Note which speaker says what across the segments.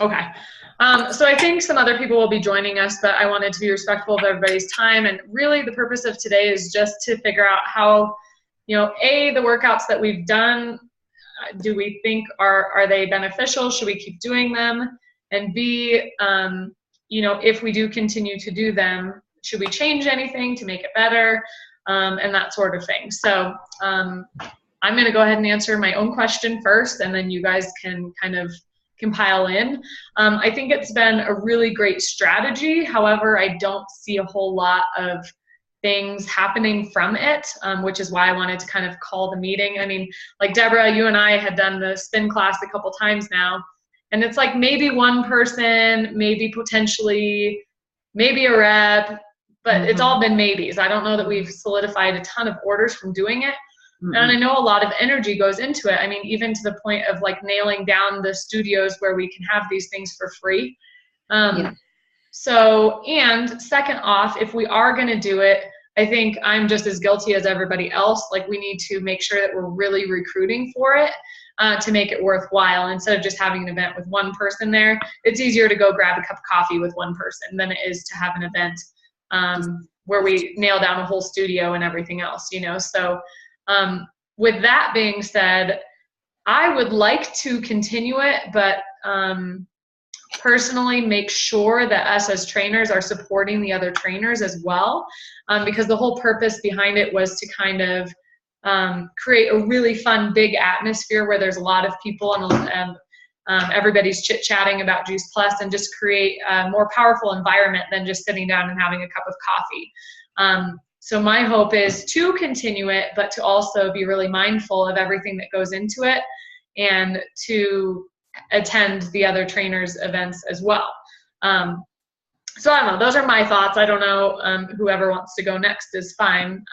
Speaker 1: Okay. So I think some other people will be joining us, but I wanted to be respectful of everybody's time. And really the purpose of today is just to figure out how, A, the workouts that we've done, do we think are they beneficial? Should we keep doing them? And B, if we do continue to do them, should we change anything to make it better? And that sort of thing. So I'm going to go ahead and answer my own question first, and then you guys can kind of compile in. I think it's been a really great strategy. However, I don't see a whole lot of things happening from it, which is why I wanted to kind of call the meeting. I mean, like Deborah, you and I had done the spin class a couple times now, and it's like maybe one person, maybe potentially, maybe a rep, but it's all been maybes. I don't know that we've solidified a ton of orders from doing it. And I know a lot of energy goes into it. I mean, even to the point of like nailing down the studios where we can have these things for free. So, and second off, if we are going to do it, I think I'm just as guilty as everybody else. Like, we need to make sure that we're really recruiting for it to make it worthwhile. Instead of just having an event with one person there, it's easier to go grab a cup of coffee with one person than it is to have an event where we nail down a whole studio and everything else, So with that being said, I would like to continue it, but personally make sure that us as trainers are supporting the other trainers as well, because the whole purpose behind it was to kind of create a really fun, big atmosphere where there's a lot of people and everybody's chit-chatting about Juice Plus, and just create a more powerful environment than just sitting down and having a cup of coffee. So my hope is to continue it, but to also be really mindful of everything that goes into it, and to attend the other trainers' events as well. So I don't know. Those are my thoughts. I don't know. Whoever wants to go next is fine.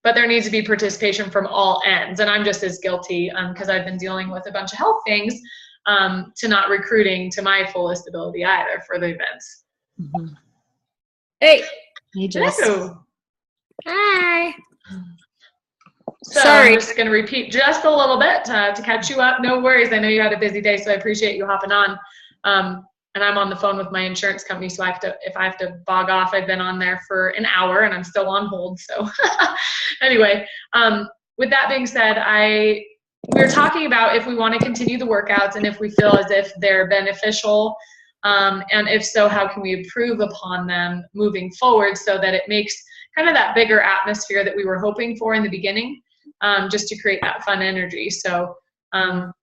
Speaker 1: But there needs to be participation from all ends. And I'm just as guilty because I've been dealing with a bunch of health things to not recruiting to my fullest ability either for the events.
Speaker 2: Hey.
Speaker 3: Hey, Jess.
Speaker 1: Hello.
Speaker 2: Hi.
Speaker 1: So
Speaker 2: Sorry.
Speaker 1: I'm just going to repeat just a little bit to catch you up. No worries. I know you had a busy day, so I appreciate you hopping on. And I'm on the phone with my insurance company, so if I have to bog off, I've been on there for an hour and I'm still on hold. So anyway, with that being said, we were talking about if we want to continue the workouts and if we feel as if they're beneficial. And if so, how can we improve upon them moving forward so that it makes kind of that bigger atmosphere that we were hoping for in the beginning, just to create that fun energy. So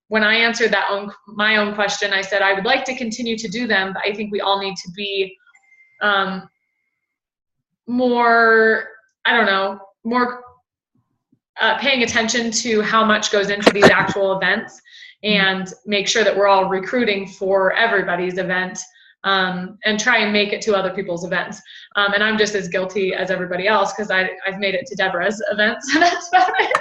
Speaker 1: when I answered my own question, I said I would like to continue to do them, but I think we all need to be more paying attention to how much goes into these actual events, and make sure that we're all recruiting for everybody's event, and try and make it to other people's events. And I'm just as guilty as everybody else because I've made it to Deborah's events, and that's about it.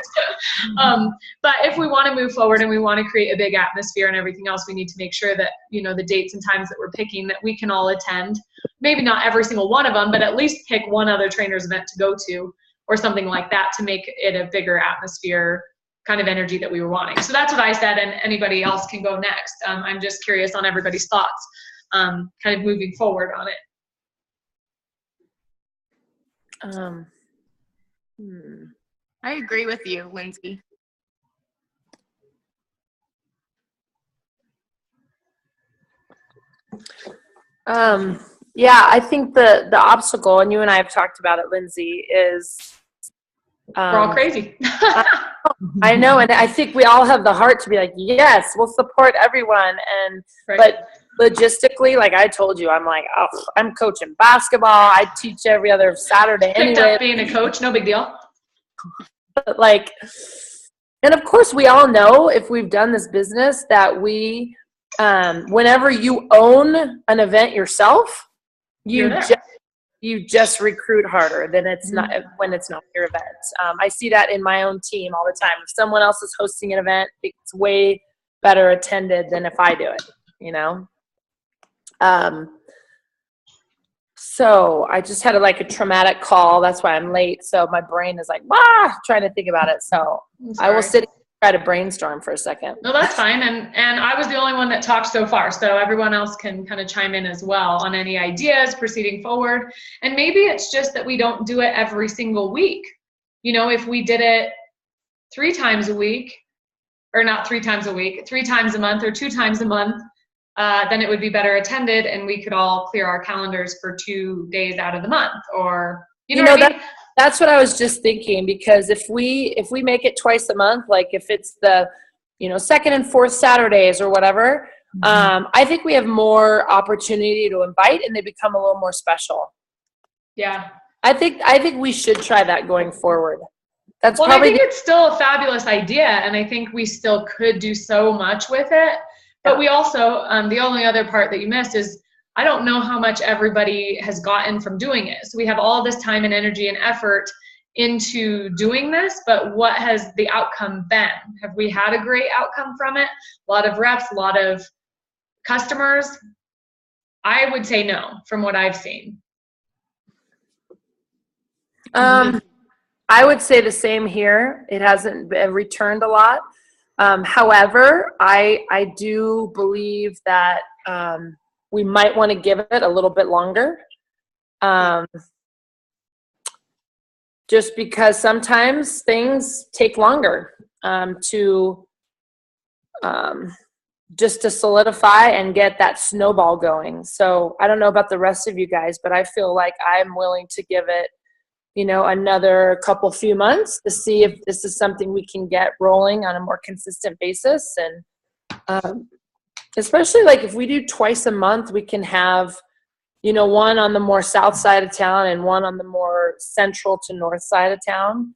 Speaker 1: But if we want to move forward and we want to create a big atmosphere and everything else, we need to make sure that, the dates and times that we're picking, that we can all attend. Maybe not every single one of them, but at least pick one other trainer's event to go to or something like that to make it a bigger atmosphere kind of energy that we were wanting. So that's what I said, and anybody else can go next. I'm just curious on everybody's thoughts, kind of moving forward on it.
Speaker 2: I agree with you, Lindsay.
Speaker 3: Yeah, I think the obstacle, and you and I have talked about it, Lindsay, is
Speaker 1: we're all crazy.
Speaker 3: I know, and I think we all have the heart to be like, yes, we'll support everyone, and
Speaker 1: Right.
Speaker 3: But logistically, like I told you, I'm like, oh, I'm coaching basketball. I teach every other Saturday
Speaker 1: Picked
Speaker 3: anyway.
Speaker 1: up being a coach, no big deal.
Speaker 3: But like, and of course, we all know if we've done this business that we, whenever you own an event yourself, you just recruit harder than it's not when it's not your event. I see that in my own team all the time. If someone else is hosting an event, it's way better attended than if I do it, So I just had a traumatic call. That's why I'm late. So my brain is like, trying to think about it. So I will sit try to brainstorm for a second.
Speaker 1: No, that's fine. And I was the only one that talked so far, so everyone else can kind of chime in as well on any ideas proceeding forward. And maybe it's just that we don't do it every single week. You know, if we did it 3 times a week, or not 3 times a week, 3 times a month or 2 times a month, then it would be better attended, and we could all clear our calendars for 2 days out of the month, or you know what I mean?
Speaker 3: That's what I was just thinking, because if we make it twice a month, like if it's the, you know, 2nd and 4th Saturdays or whatever, I think we have more opportunity to invite, and they become a little more special.
Speaker 1: Yeah.
Speaker 3: I think we should try that going forward. That's
Speaker 1: well,
Speaker 3: probably
Speaker 1: I think it's still a fabulous idea, and I think we still could do so much with it. But we also, the only other part that you missed is I don't know how much everybody has gotten from doing it. So we have all this time and energy and effort into doing this, but what has the outcome been? Have we had a great outcome from it? A lot of reps, a lot of customers? I would say no, from what I've seen.
Speaker 3: I would say the same here. It hasn't been returned a lot. However, I do believe that we might want to give it a little bit longer. Just because sometimes things take longer just to solidify and get that snowball going. So I don't know about the rest of you guys, but I feel like I'm willing to give it, you know, another few months to see if this is something we can get rolling on a more consistent basis. And especially like if we do twice a month, we can have, you know, one on the more south side of town and one on the more central to north side of town.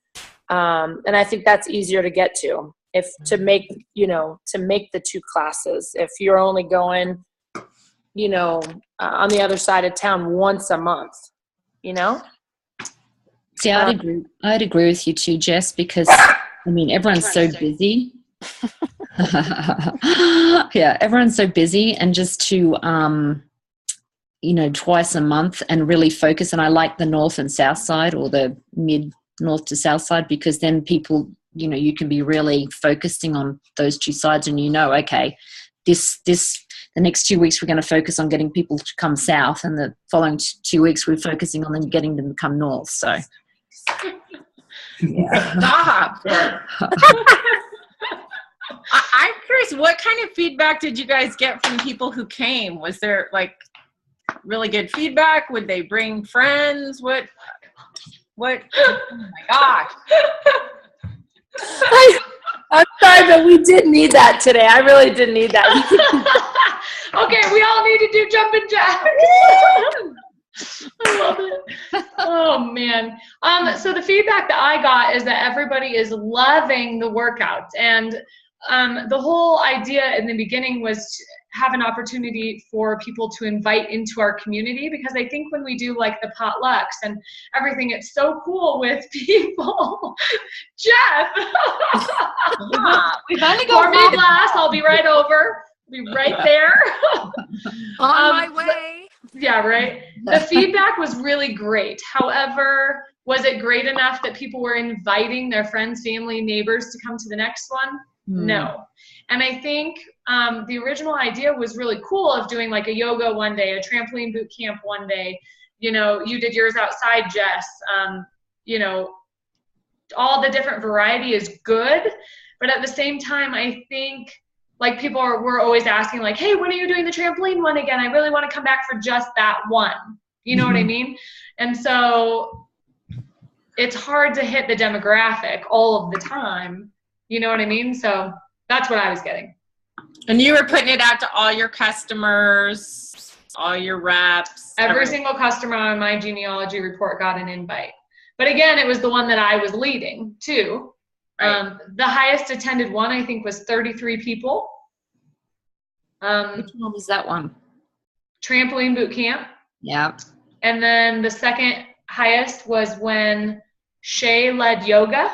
Speaker 3: And I think that's easier to get to to make the 2 classes. If you're only going, you know, on the other side of town once a month, you know?
Speaker 4: See, I'd agree with you too, Jess, because I mean, everyone's so busy. Yeah, everyone's so busy, and just to, you know, twice a month and really focus. And I like the north and south side, or the mid north to south side, because then people, you know, you can be really focusing on those 2 sides, and you know, okay, the next 2 weeks we're going to focus on getting people to come south, and the following 2 weeks we're focusing on them getting them to come north. So.
Speaker 2: Yeah. Stop. I'm curious, what kind of feedback did you guys get from people who came? Was there like really good feedback? Would they bring friends? What? Oh my gosh.
Speaker 3: I'm sorry, but we did need that today. I really did need that.
Speaker 1: Okay, we all need to do jumping jacks. I love it. Oh man. So the feedback that I got is that everybody is loving the workouts, and the whole idea in the beginning was to have an opportunity for people to invite into our community, because I think when we do like the potlucks and everything, it's so cool with people. Jeff,
Speaker 2: we've only got
Speaker 1: pour me a glass. I'll be right over. Be right there.
Speaker 2: On my way.
Speaker 1: Yeah, right. The feedback was really great. However, was it great enough that people were inviting their friends, family, neighbors to come to the next one? No. And I think the original idea was really cool, of doing like a yoga one day, a trampoline boot camp one day. You know, you did yours outside, Jess. You know, all the different variety is good. But at the same time, I think like people were always asking like, hey, when are you doing the trampoline one again? I really want to come back for just that one. You know what I mean? And so it's hard to hit the demographic all of the time. You know what I mean? So that's what I was getting.
Speaker 2: And you were putting it out to all your customers, all your reps.
Speaker 1: Every single customer on my genealogy report got an invite. But again, it was the one that I was leading too. Right. The highest attended one, I think, was 33 people.
Speaker 4: Which one was that one?
Speaker 1: Trampoline boot camp.
Speaker 4: Yeah.
Speaker 1: And then the second highest was when Shay led yoga.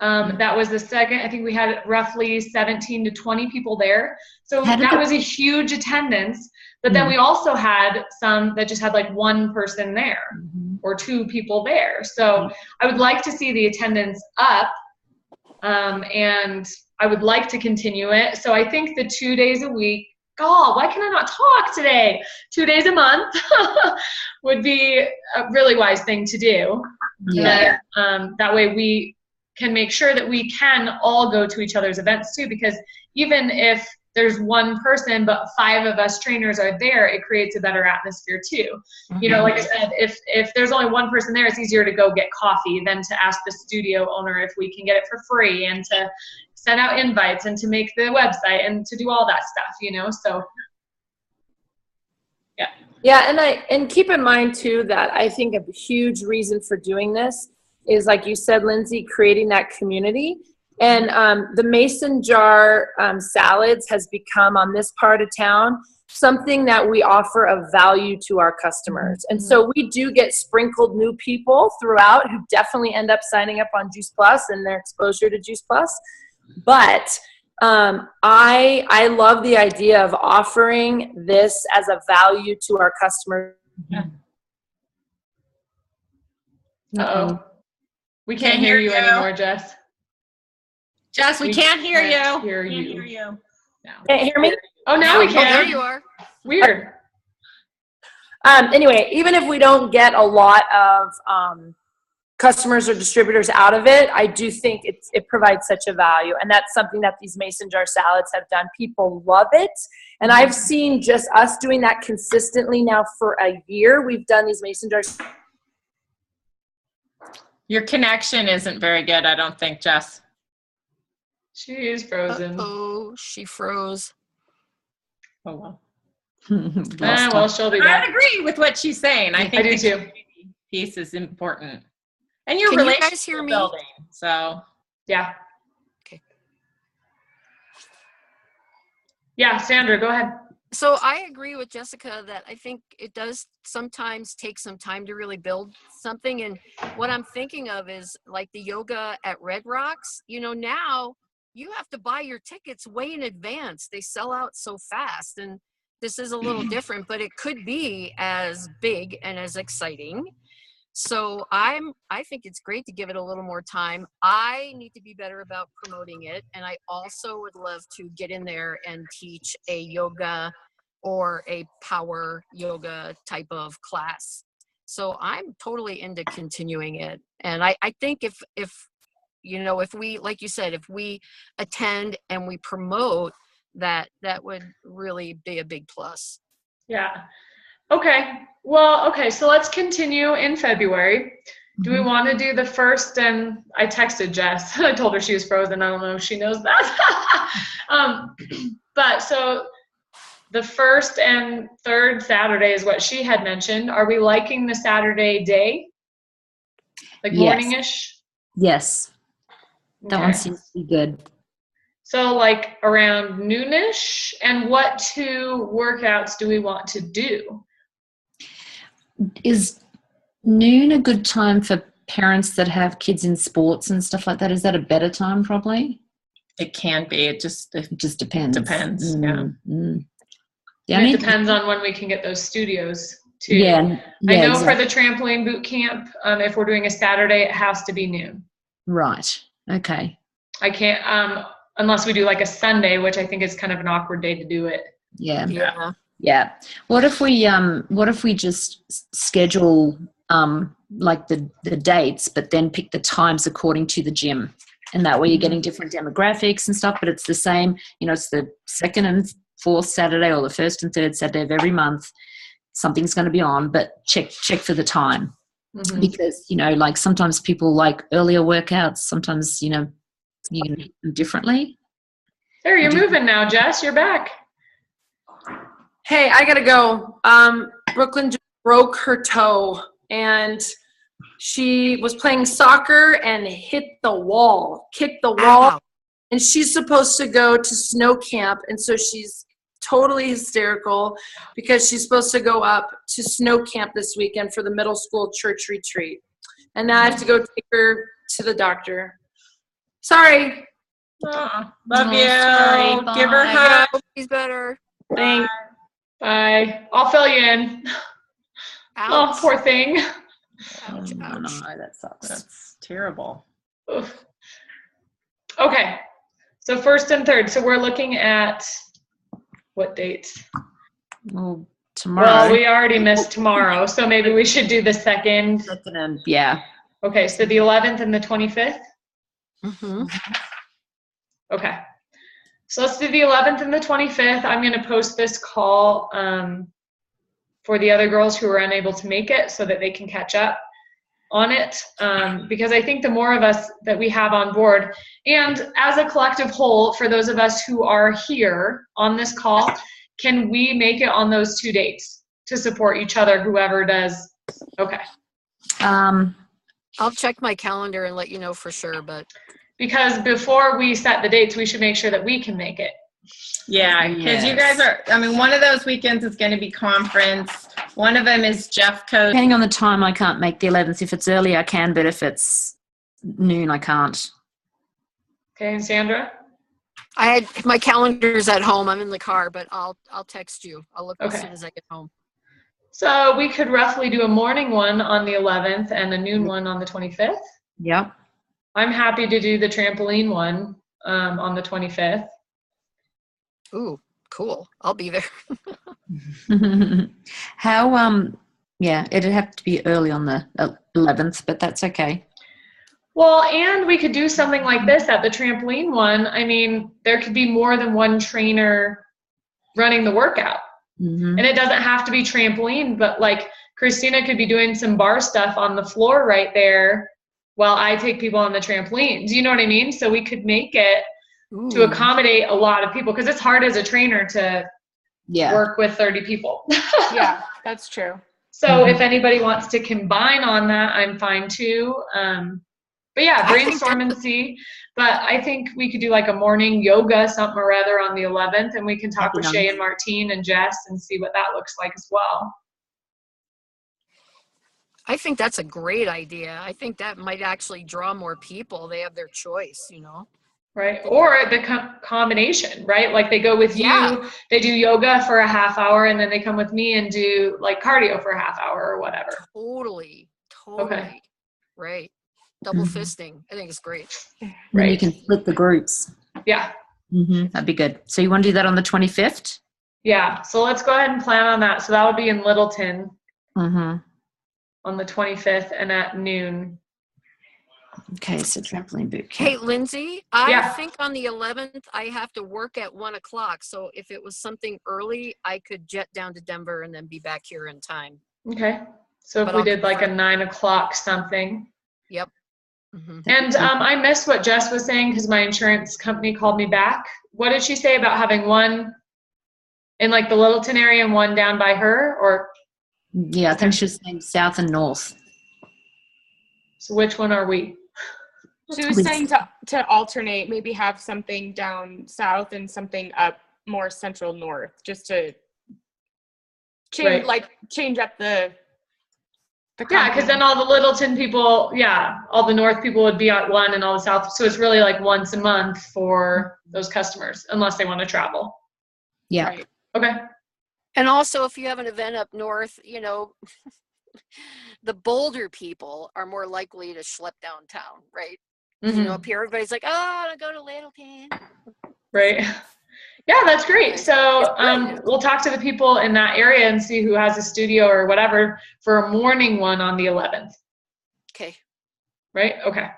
Speaker 1: That was the second. I think we had roughly 17 to 20 people there. So that was a huge attendance. But then we also had some that just had like one person there or 2 people there. So I would like to see the attendance up And I would like to continue it. So I think the 2 days a week, God, why can I not talk today? 2 days a month would be a really wise thing to do.
Speaker 4: Yeah.
Speaker 1: And, that way we can make sure that we can all go to each other's events too, because even if there's one person but 5 of us trainers are there, it creates a better atmosphere too. You know, like I said, if there's only one person there, it's easier to go get coffee than to ask the studio owner if we can get it for free, and to send out invites and to make the website and to do all that stuff, you know. So
Speaker 3: Yeah, and keep in mind too that I think a huge reason for doing this is, like you said, Lindsay, creating that community. And the mason jar salads has become, on this part of town, something that we offer of value to our customers. And so we do get sprinkled new people throughout who definitely end up signing up on Juice Plus and their exposure to Juice Plus. But I love the idea of offering this as a value to our customers.
Speaker 1: Uh-oh. We can't hear you anymore, Jess.
Speaker 2: Jess, we can't hear you.
Speaker 1: Can't hear
Speaker 2: Can't
Speaker 1: you.
Speaker 2: hear you.
Speaker 3: Can't hear me?
Speaker 1: Oh, now we
Speaker 5: Oh,
Speaker 1: can.
Speaker 5: there you are.
Speaker 1: Weird.
Speaker 3: Anyway, even if we don't get a lot of customers or distributors out of it, I do think it provides such a value. And that's something that these mason jar salads have done. People love it. And I've seen just us doing that consistently now for a year. We've done these mason jars.
Speaker 2: Your connection isn't very good, I don't think, Jess.
Speaker 1: She is frozen.
Speaker 5: Oh, she froze.
Speaker 2: Oh, well.
Speaker 1: Well, she'll be
Speaker 2: I
Speaker 1: back.
Speaker 2: agree with what she's saying. I think
Speaker 1: do
Speaker 2: the
Speaker 1: too.
Speaker 2: community piece is important. And your
Speaker 5: Can you
Speaker 2: relationship
Speaker 5: guys hear me?
Speaker 2: building. So
Speaker 1: Yeah.
Speaker 5: Okay.
Speaker 1: Yeah, Sandra, go ahead.
Speaker 5: So I agree with Jessica that I think it does sometimes take some time to really build something. And what I'm thinking of is like the yoga at Red Rocks. You know, now you have to buy your tickets way in advance. They sell out so fast. And this is a little different, but it could be as big and as exciting. So I think it's great to give it a little more time. I need to be better about promoting it. And I also would love to get in there and teach a yoga or a power yoga type of class. So I'm totally into continuing it. And I think if you know, if we, like you said, if we attend and we promote that, that would really be a big plus.
Speaker 1: Yeah. Okay. Well, okay. So let's continue in February. Do we want to do the first? And I texted Jess. I told her she was frozen. I don't know if she knows that. But so the first and third Saturday is what she had mentioned. Are we liking the Saturday day? Like
Speaker 4: Yes.
Speaker 1: morning-ish?
Speaker 4: Yes, that one
Speaker 1: Okay.
Speaker 4: seems to be good.
Speaker 1: So like around noonish. And what 2 workouts do we want to do?
Speaker 4: Is noon a good time for parents that have kids in sports and stuff like that? Is that a better time probably?
Speaker 2: it can be. It just
Speaker 4: Depends.
Speaker 2: Depends,
Speaker 4: Mm. The
Speaker 1: And
Speaker 4: only-
Speaker 1: it depends on when we can get those studios too.
Speaker 4: Yeah,
Speaker 1: I know
Speaker 4: exactly.
Speaker 1: for the trampoline boot camp, if we're doing a Saturday, it has to be noon.
Speaker 4: Right. Okay.
Speaker 1: I can't, unless we do like a Sunday, which I think is kind of an awkward day to do it.
Speaker 4: Yeah.
Speaker 5: Yeah.
Speaker 4: Yeah. What if we just schedule like the dates, but then pick the times according to the gym, and that way you're getting different demographics and stuff, but it's the same. You know, it's the second and fourth Saturday or the first and third Saturday of every month. Something's going to be on, but check for the time.
Speaker 1: Mhm.
Speaker 4: Because, you know, like sometimes people like earlier workouts, sometimes, you know, you can hit them differently.
Speaker 1: There, you're moving now, Jess. You're back.
Speaker 3: Hey, I gotta go. Brooklyn just broke her toe, and she was playing soccer and hit the wall, kicked the wall,
Speaker 5: Ow.
Speaker 3: and she's supposed to go to snow camp, and so she's totally hysterical because she's supposed to go up to snow camp this weekend for the middle school church retreat, and now I have to go take her to the doctor. Sorry.
Speaker 2: love
Speaker 3: Oh,
Speaker 2: you.
Speaker 3: sorry.
Speaker 2: Give her a
Speaker 3: Bye.
Speaker 2: hug.
Speaker 5: Hope he's better.
Speaker 3: Thanks.
Speaker 1: Bye. I'll fill you in. Oh,
Speaker 5: Ouch.
Speaker 1: poor thing.
Speaker 5: Ouch,
Speaker 4: No,
Speaker 5: ouch.
Speaker 4: that sucks.
Speaker 2: That's terrible.
Speaker 1: Oof. Okay. So 1st and 3rd. So we're looking at what dates?
Speaker 4: Well, tomorrow.
Speaker 1: Well, we already missed tomorrow, so maybe we should do the 2nd.
Speaker 4: Yeah.
Speaker 1: Okay, so the 11th and the 25th?
Speaker 5: Mm-hmm.
Speaker 1: Okay. So let's do the 11th and the 25th. I'm going to post this call for the other girls who were unable to make it so that they can catch up on it, because I think the more of us that we have on board, and as a collective whole, for those of us who are here on this call, can we make it on those 2 dates to support each other, whoever does? Okay.
Speaker 5: I'll check my calendar and let you know for sure, but
Speaker 1: Because before we set the dates, we should make sure that we can make it.
Speaker 2: Yeah, because you guys are, I mean, one of those weekends is going to be conference. One of them is Jeff Coat.
Speaker 4: Depending on the time, I can't make the 11th. If it's early, I can, but if it's noon, I can't.
Speaker 1: Okay, and Sandra?
Speaker 5: I had my calendar's at home. I'm in the car, but I'll text you. I'll look as
Speaker 1: Okay.
Speaker 5: soon as I get home.
Speaker 1: So we could roughly do a morning one on the 11th and a noon one on the 25th.
Speaker 4: Yep.
Speaker 1: I'm happy to do the trampoline one on the 25th.
Speaker 5: Ooh, cool. I'll be there.
Speaker 4: How, yeah, it'd have to be early on the 11th, but that's okay.
Speaker 1: Well, and we could do something like this at the trampoline one. I mean, there could be more than one trainer running the workout.
Speaker 4: Mm-hmm.
Speaker 1: And it doesn't have to be trampoline, but like Christina could be doing some bar stuff on the floor right there while I take people on the trampoline. Do you know what I mean? So we could make it to accommodate a lot of people, because it's hard as a trainer to work with 30 people.
Speaker 6: Yeah, that's true.
Speaker 1: So if anybody wants to combine on that, I'm fine too. But yeah, brainstorm and see. But I think we could do like a morning yoga, something or other on the 11th, and we can talk with Shay and Martine and Jess and see what that looks like as well.
Speaker 5: I think that's a great idea. I think that might actually draw more people. They have their choice, you know?
Speaker 1: Right. Or the combination, right? Like they go with
Speaker 5: Yeah.
Speaker 1: you, they do yoga for a half hour, and then they come with me and do like cardio for a half hour or whatever.
Speaker 5: Totally.
Speaker 1: Okay.
Speaker 5: Right. Double fisting. I think it's great.
Speaker 4: Then you can split the groups.
Speaker 1: Yeah.
Speaker 4: Mm-hmm. That'd be good. So you want to do that on the 25th?
Speaker 1: Yeah. So let's go ahead and plan on that. So that would be in Littleton
Speaker 4: Mm-hmm.
Speaker 1: on the 25th and at noon.
Speaker 4: Okay, so trampoline boot camp.
Speaker 5: Hey, Lindsay, I
Speaker 1: Yeah.
Speaker 5: think on the 11th, I have to work at 1:00. So if it was something early, I could jet down to Denver and then be back here in time.
Speaker 1: Okay. So if
Speaker 5: But
Speaker 1: we
Speaker 5: I'll
Speaker 1: did like a
Speaker 5: confirm.
Speaker 1: 9 o'clock something.
Speaker 5: Yep. Mm-hmm.
Speaker 1: And I missed what Jess was saying because my insurance company called me back. What did she say about having one in like the Littleton area and one down by her? Or
Speaker 4: Yeah, I think she was saying south and north.
Speaker 1: so which one are we?
Speaker 6: She was saying to alternate, maybe have something down south and something up more central north, just to change,
Speaker 1: Right.
Speaker 6: change up the
Speaker 1: Yeah, because then all the Littleton people, all the north people would be at one and all the south. So it's really like once a month for those customers, unless they want to travel.
Speaker 4: Yeah.
Speaker 6: Right.
Speaker 1: Okay.
Speaker 5: And also, if you have an event up north, you know, the Boulder people are more likely to schlep downtown, right? You know, up here, everybody's like, oh, I'll go to Littleton.
Speaker 1: Right. Yeah, that's great. So we'll talk to the people in that area and see who has a studio or whatever for a morning one on the 11th.
Speaker 5: Okay.
Speaker 1: Right? Okay.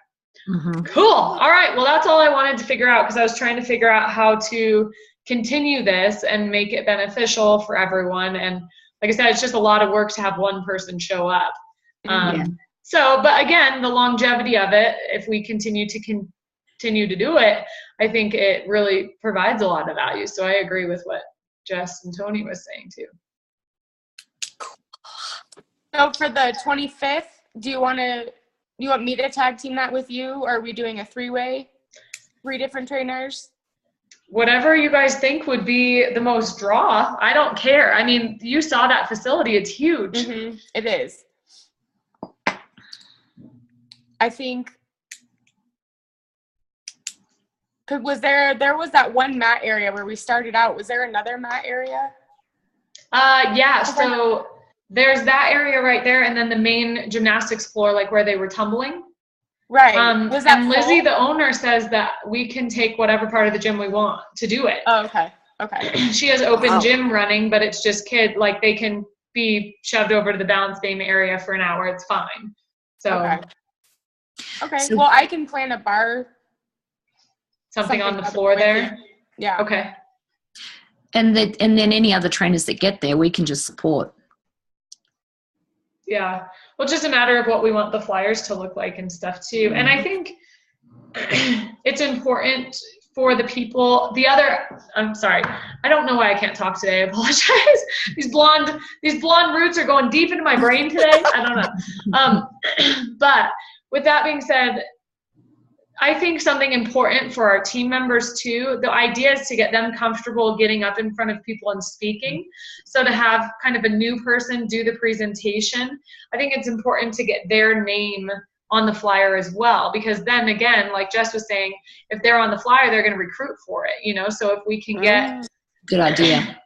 Speaker 4: Mm-hmm.
Speaker 1: Cool. All right. Well, that's all I wanted to figure out because I was trying to figure out how to continue this and make it beneficial for everyone. And like I said, it's just a lot of work to have one person show up. So, but again, the longevity of it, if we continue to do it, I think it really provides a lot of value. So I agree with what Jess and Tony was saying too.
Speaker 6: So for the 25th, do you want me to tag team that with you? Or are we doing a 3-way, 3 different trainers?
Speaker 1: Whatever you guys think would be the most draw. I don't care. I mean, you saw that facility. It's huge.
Speaker 6: Mm-hmm. It is. I think, there was that one mat area where we started out. Was there another mat area?
Speaker 1: Yeah, so there's that area right there and then the main gymnastics floor, like where they were tumbling.
Speaker 6: Right. Was that
Speaker 1: And Lizzie,
Speaker 6: full?
Speaker 1: the owner, says that we can take whatever part of the gym we want to do it.
Speaker 6: Oh, okay. Okay.
Speaker 1: She has open
Speaker 5: Wow.
Speaker 1: gym running, but it's just like they can be shoved over to the balance beam area for an hour. It's fine. So
Speaker 6: Okay. Okay.
Speaker 4: So-
Speaker 6: Well, I can plan a bar.
Speaker 1: something on the
Speaker 6: up
Speaker 1: floor
Speaker 6: with
Speaker 1: there.
Speaker 6: you. Yeah.
Speaker 1: Okay.
Speaker 4: And then any other trainers that get there, we can just support.
Speaker 1: Yeah. Well, it's just a matter of what we want the flyers to look like and stuff too. And I think it's important for the people, I'm sorry. I don't know why I can't talk today. I apologize. These blonde roots are going deep into my brain today. I don't know. But with that being said, I think something important for our team members too, the idea is to get them comfortable getting up in front of people and speaking. So to have kind of a new person do the presentation, I think it's important to get their name on the flyer as well, because then again, like Jess was saying, if they're on the flyer, they're going to recruit for it, so if we can get,
Speaker 4: Good idea.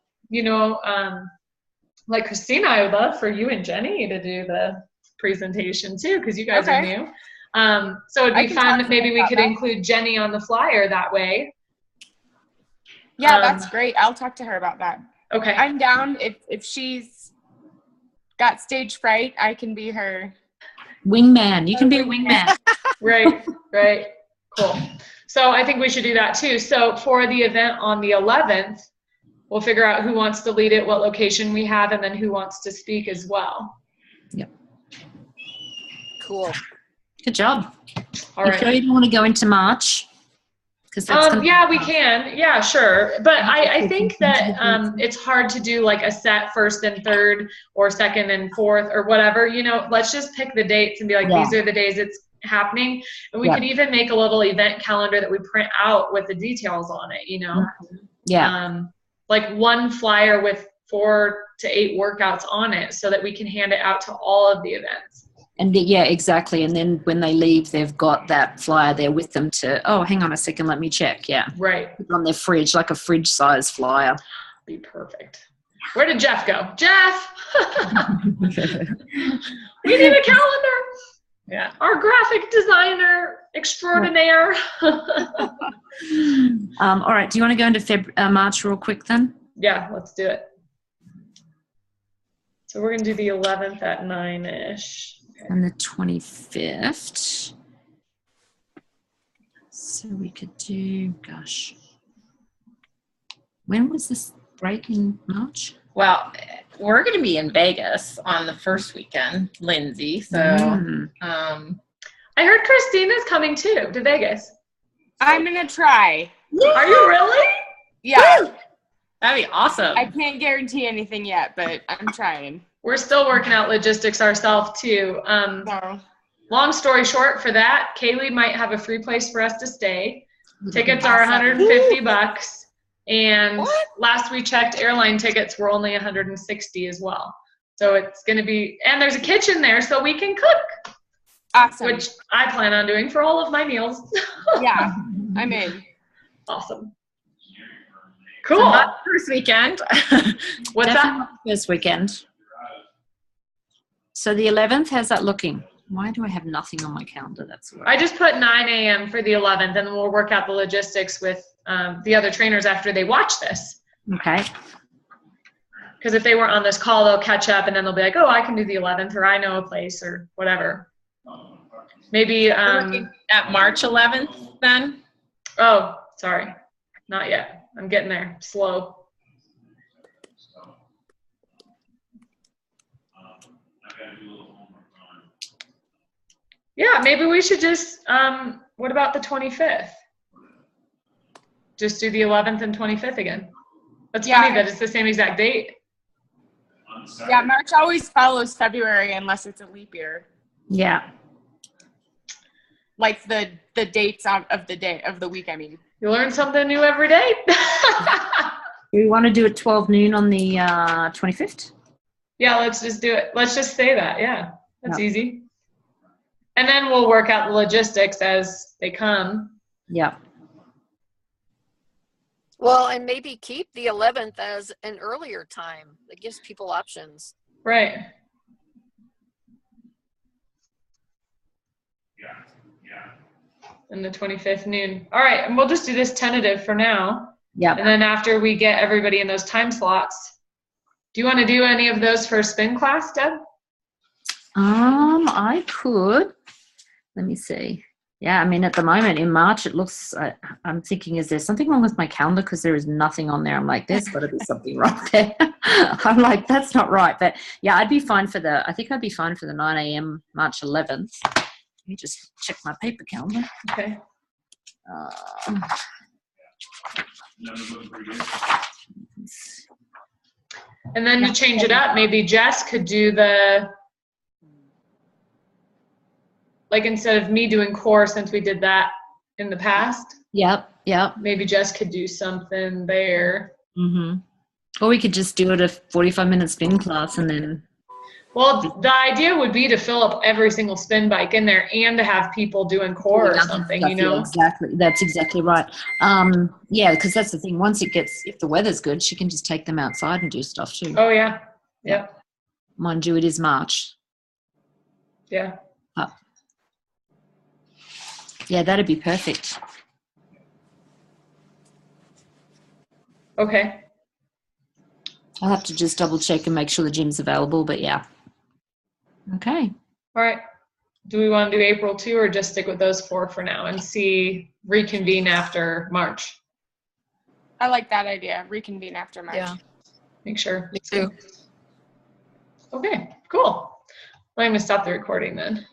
Speaker 1: like Christina, I would love for you and Jenny to do the presentation too, because you guys are
Speaker 6: Okay.
Speaker 1: new. So it'd
Speaker 6: I
Speaker 1: be
Speaker 6: can
Speaker 1: fun
Speaker 6: talk
Speaker 1: that
Speaker 6: to
Speaker 1: maybe
Speaker 6: her
Speaker 1: we
Speaker 6: about
Speaker 1: could
Speaker 6: that.
Speaker 1: include Jenny on the flyer that way.
Speaker 6: Yeah, that's great. I'll talk to her about that.
Speaker 1: Okay.
Speaker 6: I'm down. If she's got stage fright, I can be her.
Speaker 4: Wingman. You can be a wingman.
Speaker 1: Right. Cool. So I think we should do that too. So for the event on the 11th, we'll figure out who wants to lead it, what location we have, and then who wants to speak as well.
Speaker 5: Cool.
Speaker 4: Good job.
Speaker 1: All
Speaker 4: You
Speaker 1: right.
Speaker 4: sure you don't want to go into March? Because that's gonna be
Speaker 1: Yeah, we
Speaker 4: tough.
Speaker 1: can. Yeah, sure. But I think that it's hard to do like a set first and third or second and fourth or whatever. Let's just pick the dates and be like, these are the days it's happening. And we
Speaker 4: Yeah.
Speaker 1: could even make a little event calendar that we print out with the details on it,
Speaker 4: Yeah.
Speaker 1: like one flyer with 4 to 8 workouts on it so that we can hand it out to all of the events.
Speaker 4: And yeah, exactly. And then when they leave, they've got that flyer there with them to, oh, hang on a second, let me check. Yeah.
Speaker 1: Right.
Speaker 4: Put it on their fridge, like a fridge size flyer.
Speaker 1: Be perfect. Where did Jeff go? Jeff! We need a calendar. Yeah. Our graphic designer extraordinaire.
Speaker 4: All right. Do you want to go into March real quick then?
Speaker 1: Yeah, let's do it. So we're going to do the 11th at 9-ish.
Speaker 4: And the 25th. So we could do, gosh. When was this break in March?
Speaker 2: Well, we're going to be in Vegas on the first weekend, Lindsay. So,
Speaker 1: I heard Christina's coming too to Vegas.
Speaker 6: I'm gonna try.
Speaker 1: Are you really?
Speaker 6: Yeah.
Speaker 2: that'd be awesome.
Speaker 6: I can't guarantee anything yet, but I'm trying.
Speaker 1: We're still working out logistics ourselves too.
Speaker 6: So
Speaker 1: Long story short, for that, Kaylee might have a free place for us to stay. Tickets are
Speaker 6: Awesome.
Speaker 1: $150, and
Speaker 5: What?
Speaker 1: last we checked, airline tickets were only $160 as well. So it's going to be, and there's a kitchen there, so we can cook,
Speaker 6: awesome.
Speaker 1: which I plan on doing for all of my meals.
Speaker 6: Yeah, I'm in.
Speaker 1: Awesome.
Speaker 2: So
Speaker 1: Cool.
Speaker 2: not first weekend.
Speaker 1: What's
Speaker 4: Definitely
Speaker 1: that?
Speaker 4: not this weekend. So the 11th, how's that looking? Why do I have nothing on my calendar? That's weird.
Speaker 1: I just put 9 a.m. for the 11th, and then we'll work out the logistics with the other trainers after they watch this.
Speaker 4: Okay.
Speaker 1: Because if they weren't on this call, they'll catch up, and then they'll be like, oh, I can do the 11th, or I know a place, or whatever. Maybe,
Speaker 2: We're looking at March 11th then.
Speaker 1: oh, sorry. Not yet. I'm getting there. Slow. Yeah, maybe we should just, what about the 25th? Just do the 11th and 25th again. That's
Speaker 6: Yeah.
Speaker 1: funny that it's the same exact date.
Speaker 6: Yeah, March always follows February unless it's a leap year.
Speaker 4: Yeah.
Speaker 6: Like the dates of the day of the week. I mean.
Speaker 1: You learn something new every day.
Speaker 4: Do we want to do it 12 noon on the 25th?
Speaker 1: Yeah, let's just do it. Let's just say that. Yeah, that's
Speaker 4: Yeah.
Speaker 1: easy. And then we'll work out the logistics as they come.
Speaker 4: Yeah.
Speaker 5: Well, and maybe keep the 11th as an earlier time. That gives people options.
Speaker 1: Right. And the 25th noon. All right, and we'll just do this tentative for now.
Speaker 4: Yeah.
Speaker 1: And then after we get everybody in those time slots, do you want to do any of those for a spin class, Deb?
Speaker 4: I could. Let me see. Yeah, I mean, at the moment in March, it looks, I'm thinking, is there something wrong with my calendar? Because there is nothing on there. I'm like, there's got to be something wrong there. I'm like, that's not right. But yeah, I think I'd be fine for the 9 a.m. March 11th. Let me just check my paper calendar.
Speaker 1: Okay. And then to change it up, maybe Jess could do like instead of me doing core, since we did that in the past,
Speaker 4: Yep.
Speaker 1: maybe Jess could do something there.
Speaker 4: Mm-hmm. Or we could just do it a 45-minute spin class and then.
Speaker 1: Well, the idea would be to fill up every single spin bike in there and to have people doing core or something, you know?
Speaker 4: Yeah, exactly. That's exactly right. Yeah, because that's the thing. Once if the weather's good, she can just take them outside and do stuff too.
Speaker 1: Oh, yeah. Yep.
Speaker 4: Mind you, it is March.
Speaker 1: Yeah.
Speaker 4: Yeah, that'd be perfect.
Speaker 1: Okay.
Speaker 4: I'll have to just double check and make sure the gym's available, but yeah. Okay.
Speaker 1: All right. Do we want to do April 2 or just stick with those 4 for now and reconvene after March?
Speaker 6: I like that idea. Reconvene after March.
Speaker 5: Yeah,
Speaker 1: Make sure.
Speaker 5: me too.
Speaker 1: Okay, cool. Well, I'm going to stop the recording then.